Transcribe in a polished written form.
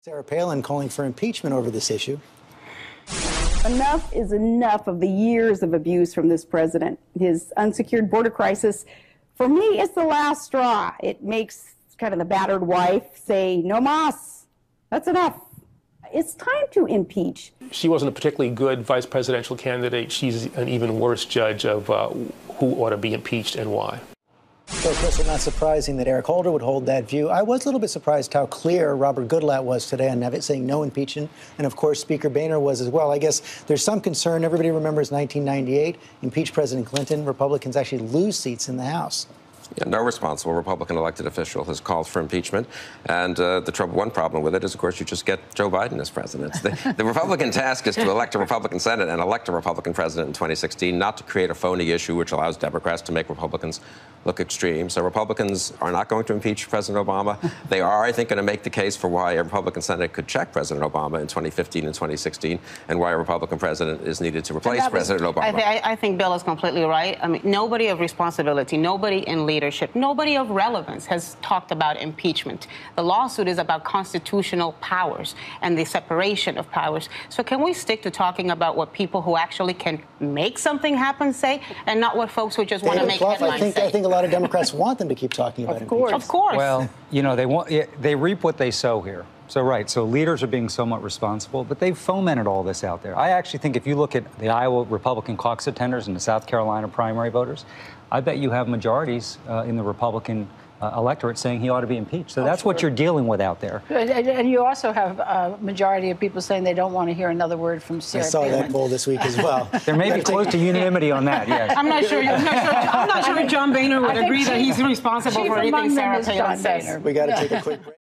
Sarah Palin calling for impeachment over this issue. Enough is enough of the years of abuse from this president. His unsecured border crisis, for me, is the last straw. It makes kind of the battered wife say, no mas, that's enough. It's time to impeach. She wasn't a particularly good vice presidential candidate. She's an even worse judge of who ought to be impeached and why. So, Chris, it's not surprising that Eric Holder would hold that view. I was a little bit surprised how clear Robert Goodlatte was today on saying no impeachment. And, of course, Speaker Boehner was as well. I guess there's some concern. Everybody remembers 1998, impeach President Clinton. Republicans actually lose seats in the House. Yeah, no responsible Republican elected official has called for impeachment. And one problem with it is, of course, you just get Joe Biden as president. The Republican task is to elect a Republican Senate and elect a Republican president in 2016, not to create a phony issue which allows Democrats to make Republicans look extreme. So Republicans are not going to impeach President Obama. They are, I think, going to make the case for why a Republican Senate could check President Obama in 2015 and 2016 and why a Republican president is needed to replace President Obama. I think Bill is completely right. I mean, nobody of responsibility, nobody in leadership, nobody of relevance has talked about impeachment. The lawsuit is about constitutional powers and the separation of powers. So can we stick to talking about what people who actually can make something happen say, and not what folks who just want to make headlines say? I think a lot of Democrats want them to keep talking about impeachment. Of course. Well, you know, they reap what they sow here. So leaders are being somewhat responsible, but they've fomented all this out there. I actually think if you look at the Iowa Republican caucus attenders and the South Carolina primary voters, I bet you have majorities in the Republican electorate saying he ought to be impeached. So that's what you're dealing with out there. And you also have a majority of people saying they don't want to hear another word from Sarah I saw Palin. that poll this week as well. There may be close to unanimity on that, yes. I'm not sure John Boehner would agree that he's responsible for anything Sarah Palin says. We got to take a quick break.